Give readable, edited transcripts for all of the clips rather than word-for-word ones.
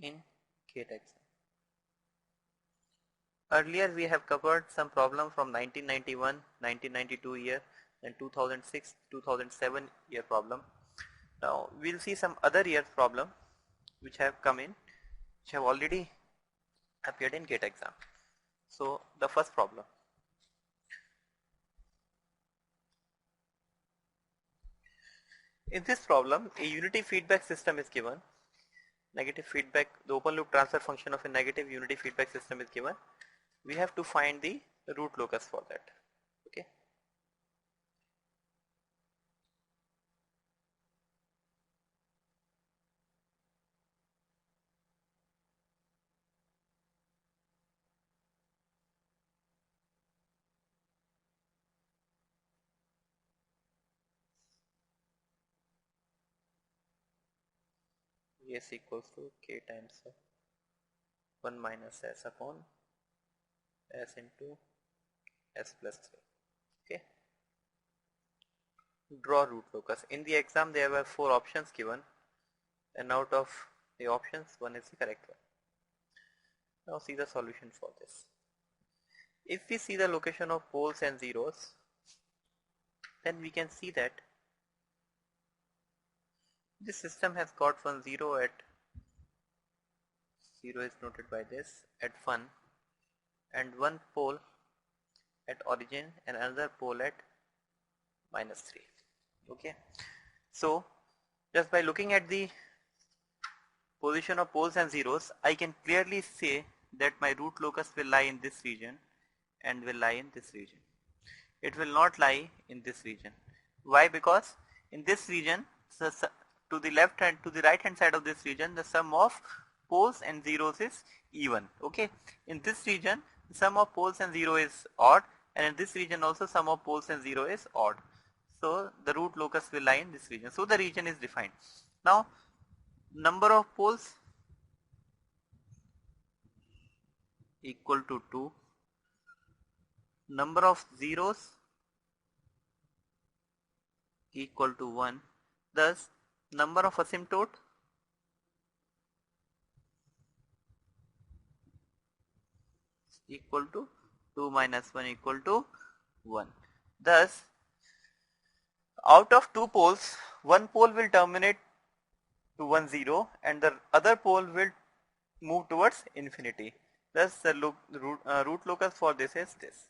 in GATE exam. Earlier we have covered some problem from 1991, 1992 year and 2006, 2007 year problem. Now we'll see some other years problem which have come in, which have already appeared in GATE exam. So the first problem. In this problem, a unity feedback system is given. Negative feedback, the open loop transfer function of a negative unity feedback system is given. We have to find the root locus for that. Okay. S equals to K times 1 minus S upon S into S plus 3. Okay. Draw root locus. In the exam there were 4 options given, and out of the options one is the correct one. Now see the solution for this. If we see the location of poles and zeros, then we can see that this system has got one 0 at 0 is noted by this at 1, and one pole at origin and another pole at minus 3. Okay, so just by looking at the position of poles and zeros, I can clearly say that my root locus will lie in this region and will lie in this region. It will not lie in this region. Why? Because in this region, to the left hand, to the right hand side of this region, the sum of poles and zeros is even. Okay, in this region the sum of poles and zero is odd, and in this region also sum of poles and zero is odd. So the root locus will lie in this region. So the region is defined. Now number of poles equal to 2, number of zeros equal to 1, thus number of asymptote equal to 2 minus 1 equal to 1. Thus out of 2 poles, one pole will terminate to 1 0 and the other pole will move towards infinity. Thus the root locus for this is this.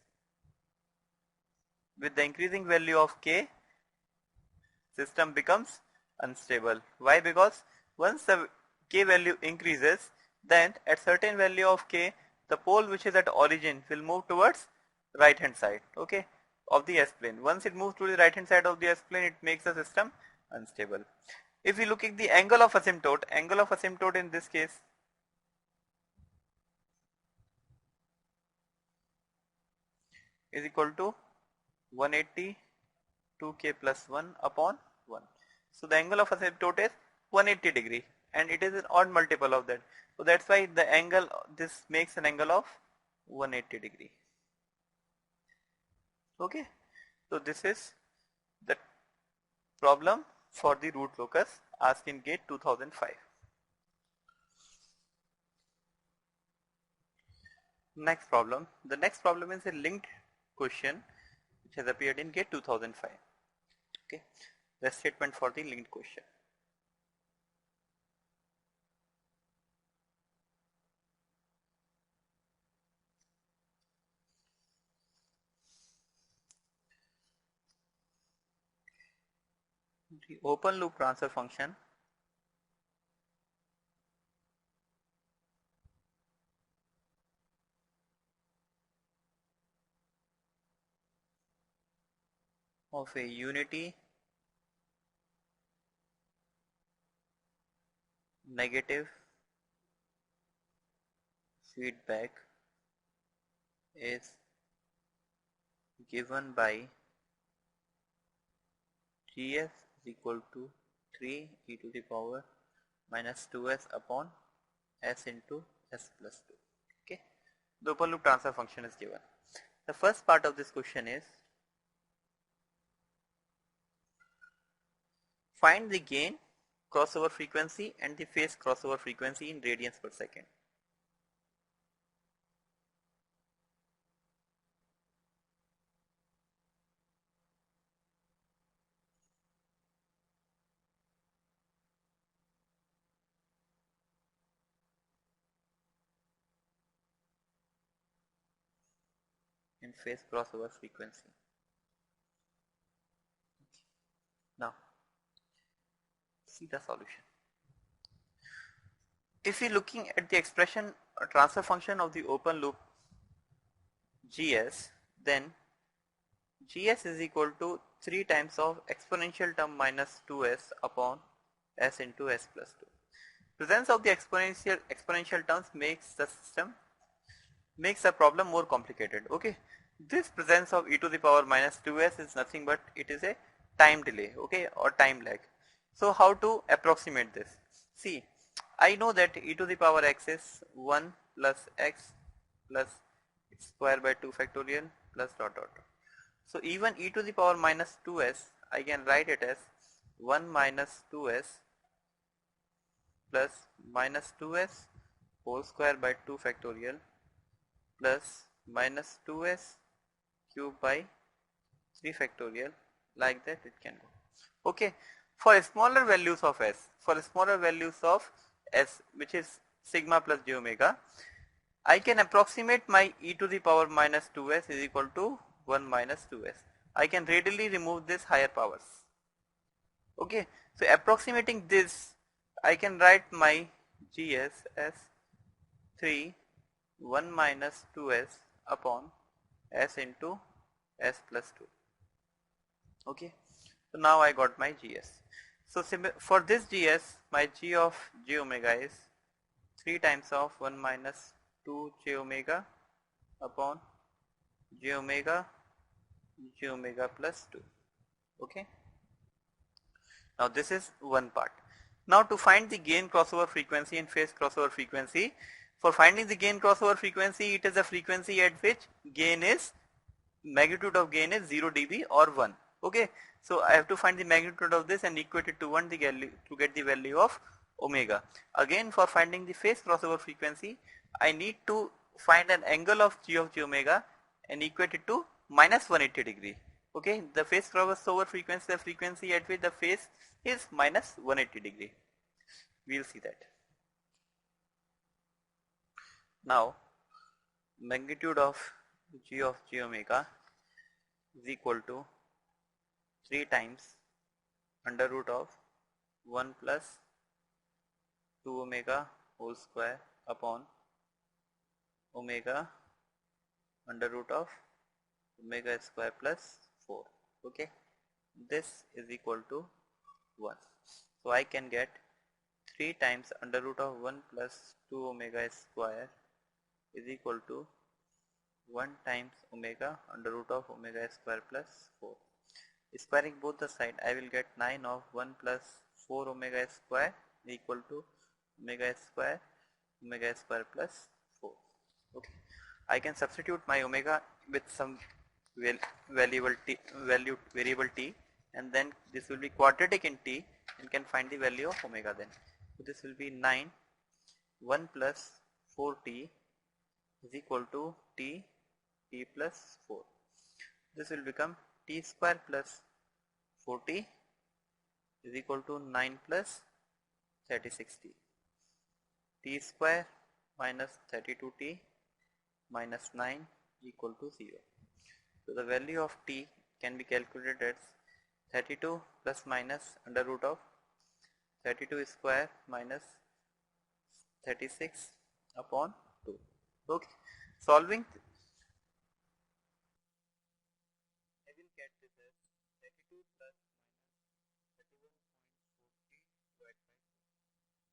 With the increasing value of k, system becomes unstable. Why? Because once the k value increases, then at certain value of k, the pole which is at origin will move towards right hand side, okay, of the S-plane. Once it moves to the right hand side of the S-plane, it makes the system unstable. If we look at the angle of asymptote in this case is equal to 180 2k plus 1 upon 1. So the angle of asymptote is 180 degree and it is an odd multiple of that. So that's why the angle, this makes an angle of 180 degree. Okay, so this is the problem for the root locus asked in GATE 2005. Next problem. The next problem is a linked question which has appeared in GATE 2005. Okay, the statement for the linked question. The open loop transfer function of a unity negative feedback is given by Gs is equal to 3 e to the power minus 2s upon s into s plus 2. Okay, the open loop transfer function is given. The first part of this question is find the gain crossover frequency and the phase crossover frequency in radians per second. In phase crossover frequency. Now, see the solution. If we are looking at the expression transfer function of the open loop Gs, then Gs is equal to 3 times of exponential term minus 2s upon s into s plus 2. Presence of the exponential terms makes the problem more complicated. Okay, this presence of e to the power minus 2s is nothing but it is a time delay, okay, or time lag. So how to approximate this? See, I know that e to the power x is 1 plus x plus x square by 2 factorial plus dot dot. So even e to the power minus 2s, I can write it as 1 minus 2s plus minus 2s whole square by 2 factorial plus minus 2s cube by 3 factorial, like that it can go. Okay, for smaller values of s, which is sigma plus j omega, I can approximate my e to the power minus 2s is equal to 1 minus 2s. I can readily remove this higher powers. Okay, so approximating this, I can write my gs as 3 1 minus 2s upon s into s plus 2. Okay, so now I got my gs. So for this gs, my g of j omega is 3 times of 1 minus 2 j omega upon j omega plus 2. Okay, now this is one part. Now to find the gain crossover frequency and phase crossover frequency, for finding the gain crossover frequency, it is a frequency at which magnitude of gain is 0 dB or 1. Okay, so I have to find the magnitude of this and equate it to 1 to get the value of omega. Again, for finding the phase crossover frequency, I need to find an angle of g omega and equate it to minus 180 degree. Okay, the phase crossover frequency, the frequency at which the phase is minus 180 degree. We will see that. Now, magnitude of g omega is equal to 3 times under root of 1 plus 2 omega whole square upon omega under root of omega square plus 4. Okay, this is equal to 1. So I can get 3 times under root of 1 plus 2 omega square is equal to 1 times omega under root of omega square plus 4. Squaring both the side, I will get 9 of 1 plus 4 omega square equal to omega square plus 4. Okay, I can substitute my omega with some variable t, and then this will be quadratic in t and can find the value of omega then. So this will be 9 1 plus 4t is equal to t plus 4. This will become t square plus 4t is equal to 9 plus 36t. T square minus 32t minus 9 equal to 0. So the value of t can be calculated as 32 plus minus under root of 32 square minus 36 upon 2. Okay, solving, I will get this as 32 plus minus 31.4t divided by 2.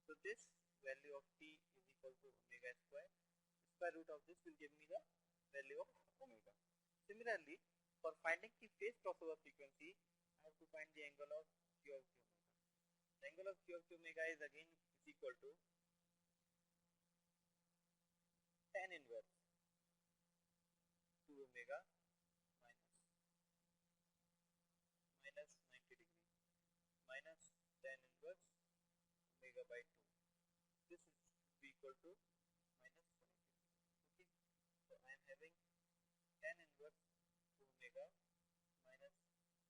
So this value of t is equal to omega square. Square root of this will give me the value of omega. Similarly, for finding the phase crossover frequency, I have to find the angle of g of j omega. The angle of g of j omega is again equal to tan inverse 2 omega minus 90 degree minus tan inverse omega by 2. This is should be equal to minus 180 degree. Okay, so I am having tan inverse omega minus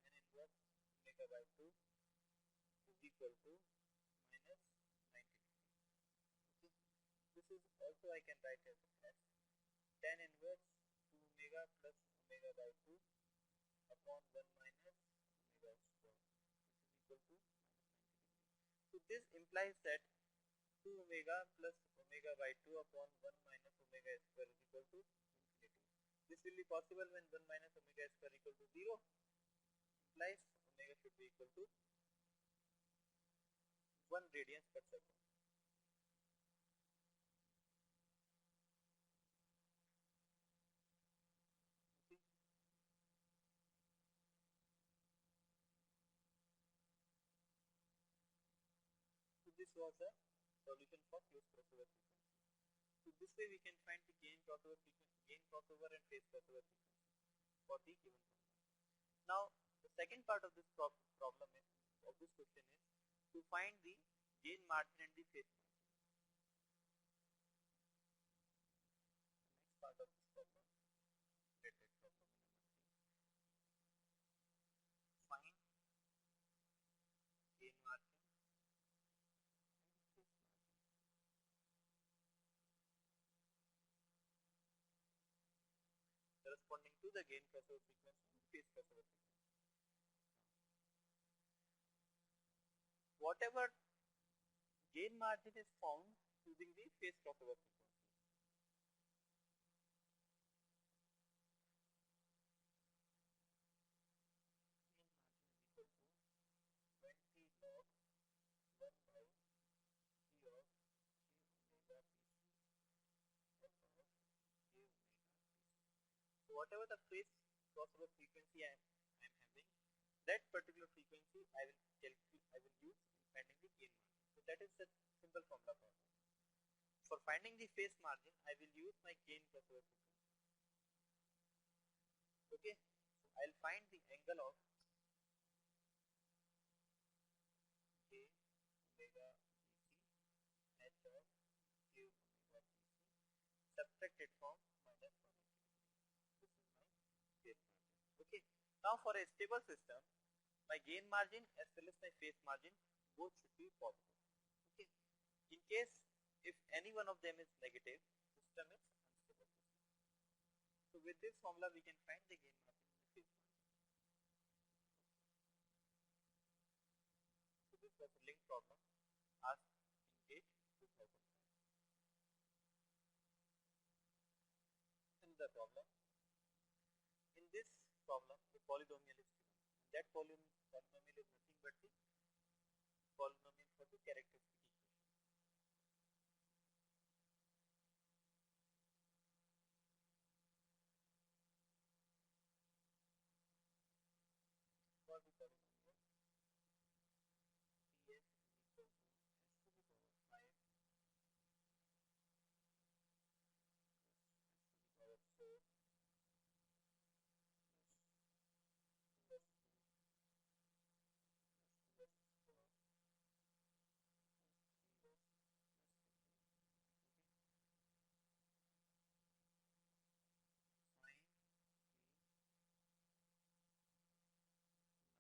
tan inverse omega by 2 is equal to minus 90 degree. Okay, this is also I can write as tan inverse 2 omega plus omega by 2 upon 1 minus omega square. This is equal to minus 90 degree. So this implies that 2 omega plus omega by 2 upon 1 minus omega square is equal to infinity. This will be possible when 1 minus omega square equal to 0, implies omega should be equal to 1 radians per second. Okay. So this was a solution for phase crossover frequency. So this way we can find the gain crossover frequency, gain crossover and phase crossover frequency for the given problem. Now the second part of this problem is, of this question is to find the gain margin and the phase margin. The next part of this problem, related problem number 3, find gain margin and phase margin corresponding to the gain crossover frequency and phase crossover frequency. Whatever gain margin is found using the phase crossover frequency. Gain margin is equal to 20 log 1 by G of J omega Pc f of J omega Pc. So whatever the phase crossover frequency I am having, that particular frequency I will calculate, I will use in finding the gain margin. So that is the simple formula for that. For finding the phase margin, I will use my gain crossover frequency. Okay, so I'll find the angle of J omega Gc h of J omega Gc subtracted from minus 180 degree. This is my phase margin. Okay, now for a stable system, my gain margin as well as my phase margin both should be positive. Okay, in case if any one of them is negative, system is unstable system. So with this formula we can find the gain margin and the phase margin. So this was a linked problem asked in GATE 2005. Another problem. In this problem, the polynomial is given. And that polynomial is nothing but the polynomial for the characteristic equation. For the polynomial, Ps is equal to s to the power 5 plus s to the power 4 plus 2s2 plus 2s square plus 3s plus 15. Okay. Find the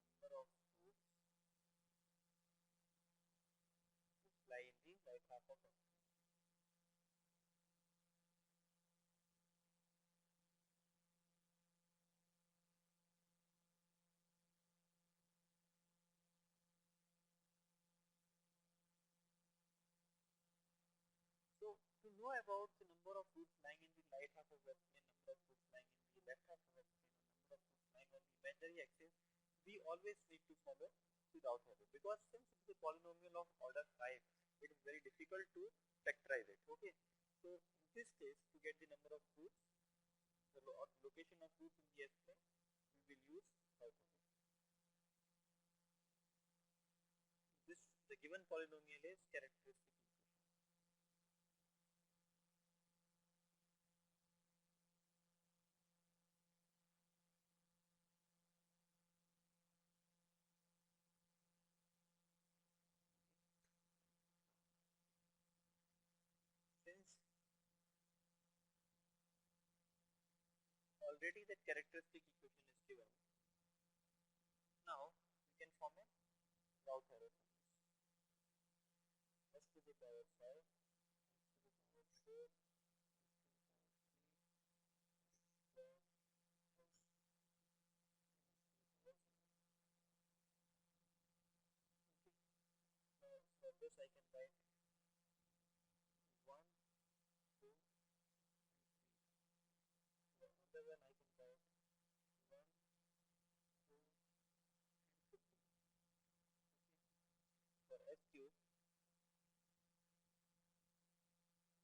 number of fruits which lie in the right half of a tree. So to know about the number of fruits lying in the right half of a tree, number of fruits lying in the left half of a tree, number of fruits lying on the imaginary axis, we always need to follow without habit, because since it is a polynomial of order 5, it is very difficult to factorize it. Okay, so in this case, to get the number of fruits, the location of fruits in the S plane, we will use without habit. This the given polynomial is characteristic equation. already that characteristic equation is given. Now we can form a route arrow from this. S to the power 5, S to the power 4, S to the power 3, S square, S, and S to the power 0. Okay. Now for this I can write 1, 2, and 3. For another one I can write 1, 2, and 15. Okay. For S cube,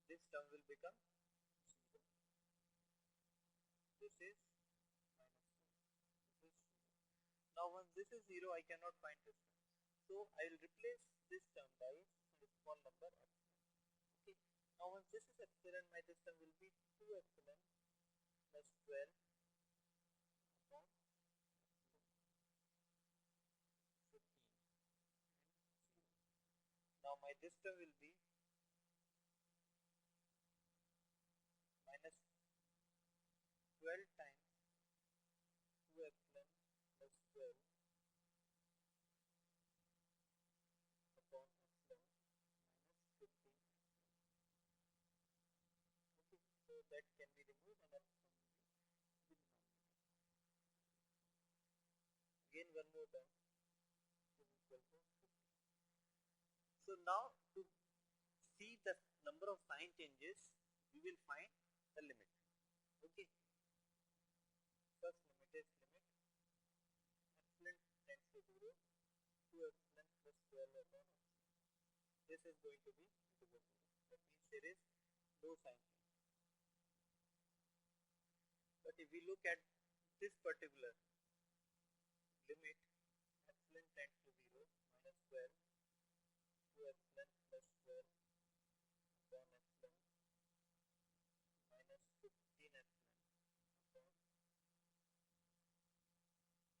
this term will become 0. This is minus 4. This is 0. Now once this is 0, I cannot find this term. So I will replace this term by a small number epsilon. Okay. Now once this is epsilon, my this term will be 2 epsilon plus 12 upon epsilon 15 and 0. Now my this term will be minus 12 times 2 epsilon plus 12 upon epsilon minus 15 epsilon. Okay, so that can be removed and epsilon will be the denominator. Again one more term is equal to 50. So now to see the number of sign changes, we will find the limit. Okay. First limit is limit epsilon tends to 0 to epsilon plus 12 upon epsilon. This is going to be equal to 0. That means there is no sign change. But if we look at this particular limit, epsilon tends to 0 minus 12 to epsilon plus 12 upon epsilon minus 15 epsilon upon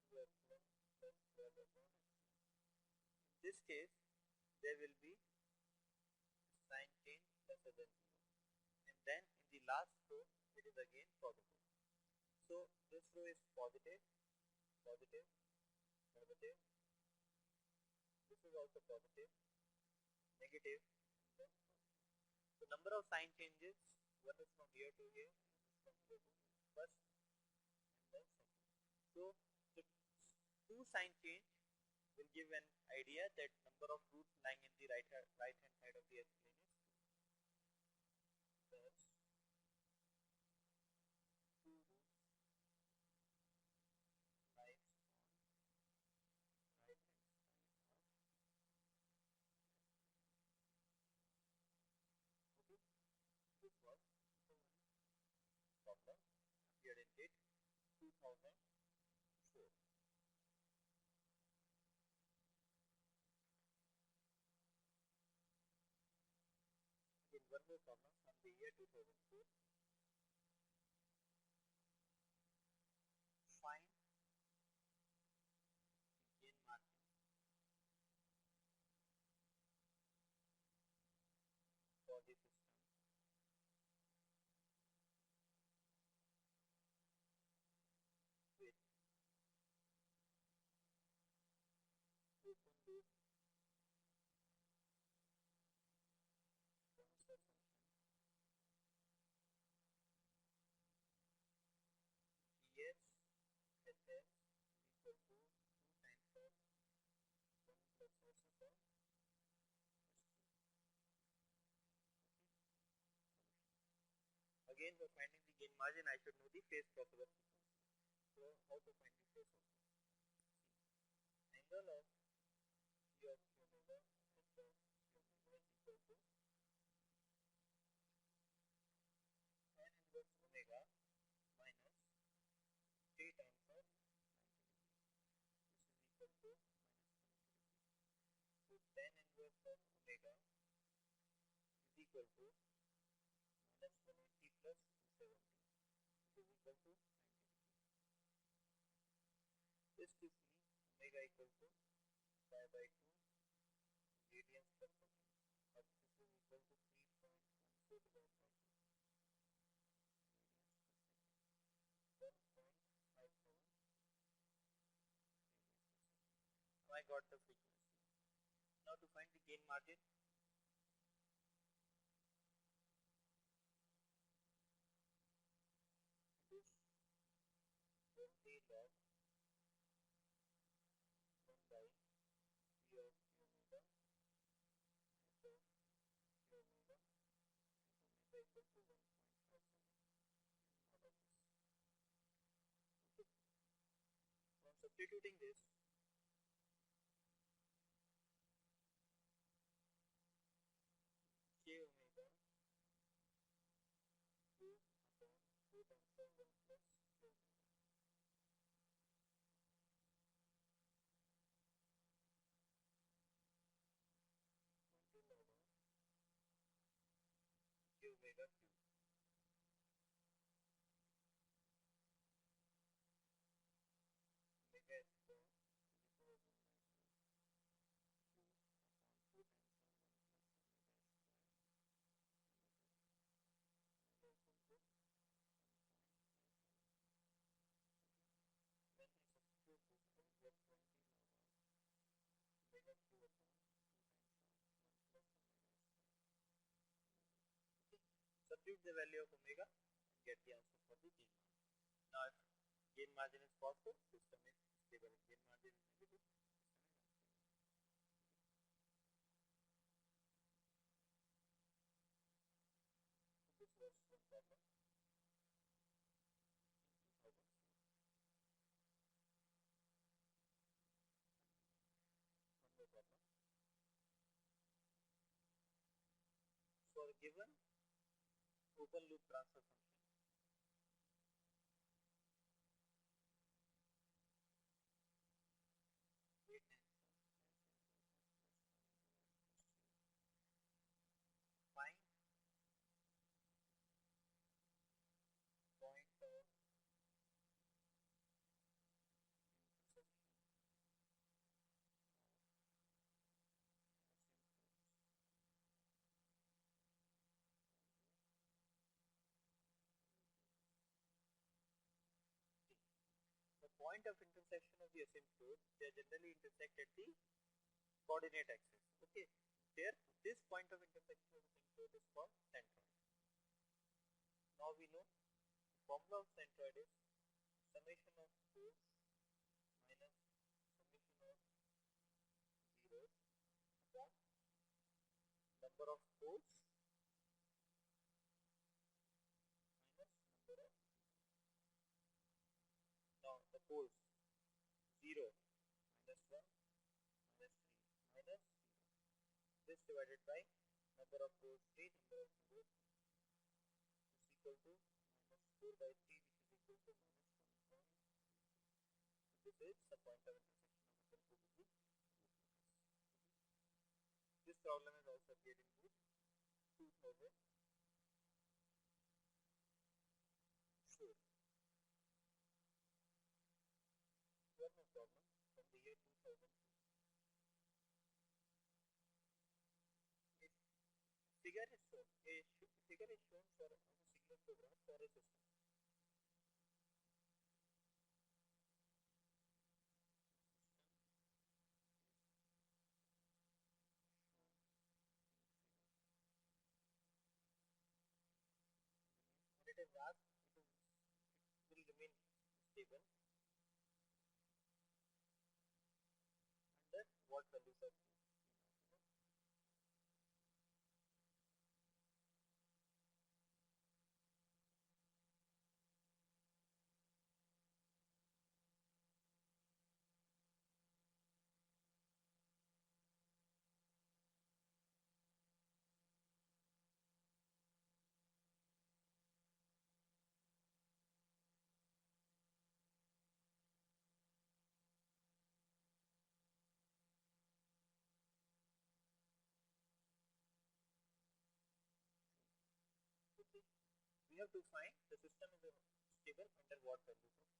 2 epsilon plus 12 upon epsilon. In this case, there will be sign change lesser than 0. And then in the last row, it is again positive. So this row is positive, positive, positive. This is also positive, negative, and then positive. So number of sign changes, one is from here to here, and one is from here to here. First and then second. So the two sign change will give an idea that number of roots lying in the right hand side of the S plane is 2. Thus, 2 roots lies on right hand side of S plane. Okay, this was the one problem appeared in date 2004. Again, one more problem from the year 2004. Find the gain margin for the system with open loop transfer function Gs Hs is equal to 2 times of 1 plus S upon S2. Okay. Solution. Again, for finding the gain margin, I should know the phase crossover frequency. So, how to find the phase of this? See, angle of P of Q omega H of Q omega is equal to tan inverse omega minus 3 times of 90 degrees. This is equal to minus 180 degrees. So, tan inverse of omega is equal to minus 180 plus 270, which is equal to 90 degrees. This gives me omega equal to pi by 2 radians per second, but this is equal to 3.14 divided by 2 radians per second. Then got the frequency. Now to find the gain margin, it is 20 log 1 by P of Q omega F of Q omega equal to 1.57 out of this. Okay. So I'm substituting this. K omega 2 upon 2 times of 1 plus Q omega. 20 log of Q omega Q. Omega is square to the power 1 by 2 Q upon 2 times of 1 plus omega square divided omega equal to 1.57. Okay. When I substitute this, I will get 20 log of omega Q upon 2 times of 1 plus omega square. Okay. Substitute the value of omega and get the answer for the gain margin. Now if gain margin is positive, system is stable. If gain margin is negative, system is unstable. So this was one problem in 2004. One more problem. For a given open loop transfer function, A tens of s into s plus 1 into s plus 3, find point of intersection of asymptotes from the T. The point of intersection of the asymptote, they generally intersect at the coordinate axis. Okay, there this point of intersection of the asymptote is called centroid. Now we know the formula of centroid is summation of poles minus summation of zeros upon number of poles minus number of zeros. Now the poles 0 minus 1 minus 3 minus 0. This divided by number of poles 3, number of zeros is equal to minus 4 by 3, which is equal to minus 1.33. So this is the point of intersection of the circle with the root locus. Okay. This problem is also appeared in book 2004. One more problem from the year 2002. A figure is shown. Figure is shown for a signal flow graph for a system. System is shown in figure. When it is asked, it will remain stable under what values of T naught. Okay. We have to find the system is stable under what values of T.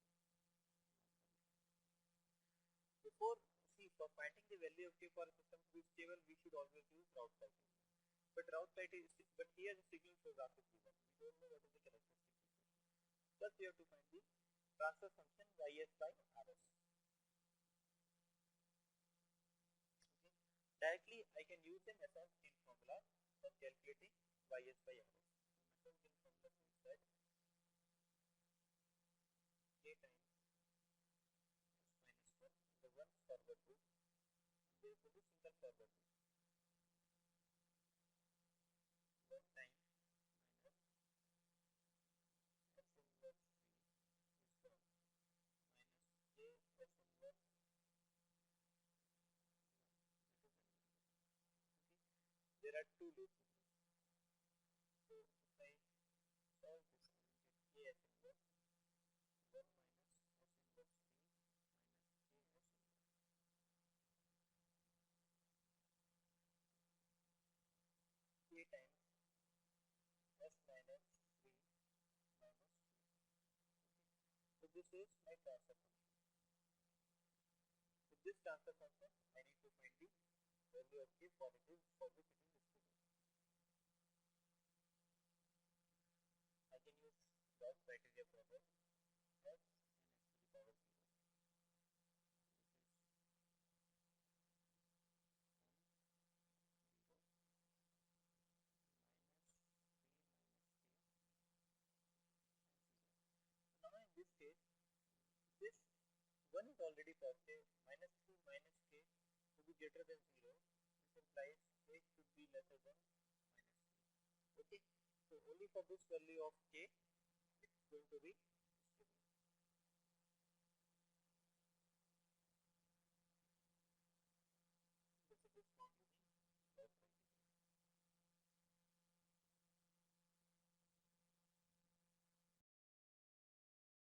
Before, see, for finding the value of T for a system to be stable, we should always use route criteria. But here the signal flow graph is given. We don't know what is the characteristic equation. First, we have to find the transfer function Ys by Rs. Directly I can use the Mason's chain formula for calculating ys by rs. Mason's chain formula says that k times s minus 1 is the one forward loop, therefore the single forward loop. 1 time minus s inverse 3 is 1 minus k s inverse 1, that is unbelievable. Okay, there are two loops in this. So if I solve this, I will get k s inverse 1 minus s inverse 3 minus k s inverse k times s minus 3 minus 3. Okay. So this is my transfer function. With this transfer function, I need to find the value of k for which it is distributed. I can use Gauss criteria problem as n x to the power 0. This is 1, 0, minus 3 minus k and 0. So now in this case, this 1 is already positive, minus 3 minus k to be greater than 0. This implies k should be lesser than minus 3. Okay, so only for this value of k, it is going to be